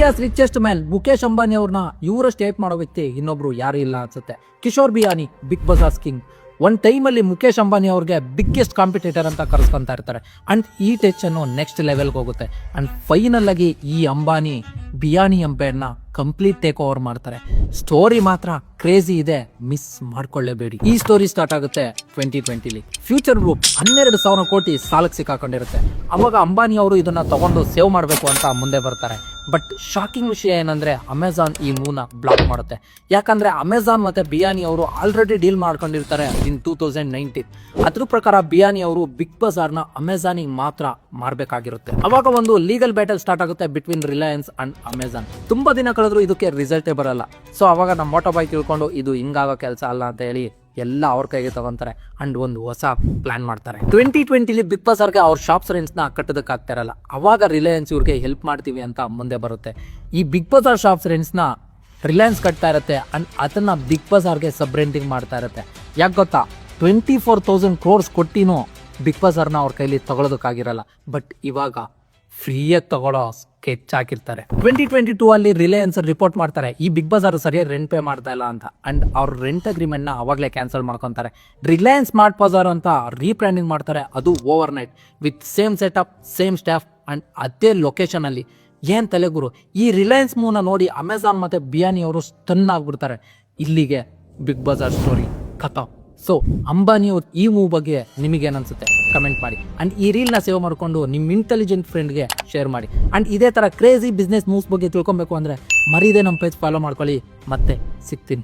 India's richest man Mukesh Ambani ಅವ್ರನ್ನ ಇವರಷ್ಟು type ಮಾಡೋ ವ್ಯಕ್ತಿ ಇನ್ನೊಬ್ರು ಯಾರು ಇಲ್ಲ ಅನ್ಸುತ್ತೆ. Kishore Biyani Big Bazaar's king. ಒಂದು ಟೈಮಲ್ಲಿ ಮುಖೇಶ್ ಅಂಬಾನಿ ಅವ್ರಿಗೆ ಬಿಗ್ಗೆಸ್ಟ್ ಕಾಂಪಿಟೇಟರ್ ಅಂತ ಕರೆಸ್ಕೊಂತಾ ಇರ್ತಾರೆ. ಅಂಡ್ ಈ ಟೆಚ್ಚನ್ನು ನೆಕ್ಸ್ಟ್ ಲೆವೆಲ್ಗೆ ಹೋಗುತ್ತೆ. ಅಂಡ್ ಫೈನಲ್ ಆಗಿ ಈ ಅಂಬಾನಿ ಬಿಯಾನಿ ಎಂಪೈರ್ನ ಕಂಪ್ಲೀಟ್ ಟೇಕ್ ಓವರ್ ಮಾಡ್ತಾರೆ. ಸ್ಟೋರಿ ಮಾತ್ರ ಕ್ರೇಜಿ ಇದೆ, ಮಿಸ್ ಮಾಡ್ಕೊಳ್ಳೇಬೇಡಿ. ಈ ಸ್ಟೋರಿ ಸ್ಟಾರ್ಟ್ ಆಗುತ್ತೆ 2020ಲಿ. ಫ್ಯೂಚರ್ ಗ್ರೂಪ್ 12,000 ಕೋಟಿ ಸಾಲಕ್ಕೆ ಸಿಕ್ಕಾಕೊಂಡಿರುತ್ತೆ. ಅವಾಗ ಅಂಬಾನಿ ಅವರು ಇದನ್ನ ತಗೊಂಡು ಸೇವ್ ಮಾಡಬೇಕು ಅಂತ ಮುಂದೆ ಬರ್ತಾರೆ. ಬಟ್ ಶಾಕಿಂಗ್ ವಿಷಯ ಏನಂದ್ರೆ ಅಮೆಜಾನ್ ಈ ಮೂವ್ನ ಬ್ಲಾಕ್ ಮಾಡುತ್ತೆ. ಯಾಕಂದ್ರೆ ಅಮೆಜಾನ್ ಮತ್ತೆ ಬಿಯಾನಿ ಅವರು ಆಲ್ರೆಡಿ ಡೀಲ್ ಮಾಡ್ಕೊಂಡಿರ್ತಾರೆ ಇನ್ 2019. ಅದ್ರ ಪ್ರಕಾರ ಬಿಯಾನಿ ಅವರು ಬಿಗ್ ಬಜಾರ್ನ ಅಮೆಜಾನಿಗೆ ಮಾತ್ರ ಮಾರಬೇಕಾಗಿರುತ್ತೆ. ಅವಾಗ ಒಂದು ಲೀಗಲ್ ಬ್ಯಾಟಲ್ ಸ್ಟಾರ್ಟ್ ಆಗುತ್ತೆ ಬಿಟ್ವೀನ್ ರಿಲಯನ್ಸ್ ಅಂಡ್ ಅಮೆಜಾನ್. ತುಂಬಾ ದಿನ ಕಳೆದ್ರು ಇದಕ್ಕೆ ರಿಸಲ್ಟೇ ಬರಲ್ಲ. ಸೊ ಅವಾಗ ನಮ್ಮ ಮೋಟೋ ಬಾಯ್ ತಿಳ್ಕೊಂಡು ಇದು ಹಿಂಗಾಗೋ ಕೆಲಸ ಅಲ್ಲ ಅಂತ ಹೇಳಿ ಎಲ್ಲ ಅವ್ರ ಕೈಗೆ ತಗೊಂತಾರೆ ಅಂಡ್ ಒಂದು ಹೊಸ ಪ್ಲಾನ್ ಮಾಡ್ತಾರೆ. 2020ಲಿ ಬಿಗ್ ಬಜಾರ್ಗೆ ಅವ್ರ ಶಾಪ್ಸ್ ರೆಂಟ್ಸ್ನ ಕಟ್ಟೋದಕ್ಕಾಗ್ತಾ ಇರಲ್ಲ. ಅವಾಗ ರಿಲಯನ್ಸ್ ಇವ್ರಿಗೆ ಹೆಲ್ಪ್ ಮಾಡ್ತೀವಿ ಅಂತ ಮುಂದೆ ಬರುತ್ತೆ. ಈ ಬಿಗ್ ಬಜಾರ್ ಶಾಪ್ಸ್ ರೆಂಟ್ಸ್ನ ರಿಲಯನ್ಸ್ ಕಟ್ತಾ ಇರುತ್ತೆ ಅಂಡ್ ಅದನ್ನ ಬಿಗ್ ಬಜಾರ್ಗೆ ಸಬ್ ರೆಂಟಿಂಗ್ ಮಾಡ್ತಾ ಇರುತ್ತೆ. ಯಾಕೆ ಗೊತ್ತಾ, 24,000 crores ಕೊಟ್ಟಿನೂ ಬಿಗ್ ಬಜಾರ್ನ ಅವ್ರ ಕೈಲಿ ತಗೊಳ್ಳೋದಕ್ಕಾಗಿರಲ್ಲ. ಬಟ್ ಇವಾಗ ಫ್ರೀಯಾಗಿ ತಗೊಳ್ಳೋ ಸ್ಕೆಚ್ ಹಾಕಿರ್ತಾರೆ. 2022 ಅಲ್ಲಿ ರಿಲಯನ್ಸ್ ರಿಪೋರ್ಟ್ ಮಾಡ್ತಾರೆ ಈ ಬಿಗ್ ಬಜಾರ್ ಸರಿಯಾಗಿ ರೆಂಟ್ ಪೇ ಮಾಡ್ತಾ ಇಲ್ಲ ಅಂತ. ಅಂಡ್ ಅವ್ರ ರೆಂಟ್ ಅಗ್ರಿಮೆಂಟ್ ನ ಅವಾಗಲೇ ಕ್ಯಾನ್ಸಲ್ ಮಾಡ್ಕೊಂತಾರೆ. ರಿಲಯನ್ಸ್ ಸ್ಮಾರ್ಟ್ ಬಜಾರ್ ಅಂತ ರೀಬ್ರ್ಯಾಂಡಿಂಗ್ ಮಾಡ್ತಾರೆ, ಅದು over night with same setup, same staff and ಅದೇ ಲೊಕೇಶನ್ ಅಲ್ಲಿ. ಏನ್ ತಲೆಗುರು, ಈ ರಿಲಯನ್ಸ್ ಮೂವ್ನ ನೋಡಿ ಅಮೆಜಾನ್ ಮತ್ತೆ ಬಿಯಾನಿ ಅವರು ಸ್ಟನ್ ಆಗ್ಬಿಡ್ತಾರೆ. ಇಲ್ಲಿಗೆ ಬಿಗ್ ಬಜಾರ್ ಸ್ಟೋರಿ ಖತಮ್. ಸೊ ಅಂಬಾನಿ ಅವ್ರ ಈ ಮೂವ್ ಬಗ್ಗೆ ನಿಮಗೇನು ಅನ್ಸುತ್ತೆ ಕಮೆಂಟ್ ಮಾಡಿ. ಅಂಡ್ ಈ ರೀಲ್ನ ಸೇವ್ ಮಾಡಿಕೊಂಡು ನಿಮ್ಮ ಇಂಟೆಲಿಜೆಂಟ್ ಫ್ರೆಂಡ್ಗೆ ಶೇರ್ ಮಾಡಿ. ಅಂಡ್ ಇದೇ ಥರ ಕ್ರೇಜಿ ಬಿಸ್ನೆಸ್ ಮೂವ್ಸ್ ಬಗ್ಗೆ ತಿಳ್ಕೊಬೇಕು ಅಂದರೆ ಮರೀದೆ ನಮ್ಮ ಪೇಜ್ ಫಾಲೋ ಮಾಡ್ಕೊಳ್ಳಿ. ಮತ್ತೆ ಸಿಗ್ತೀನಿ.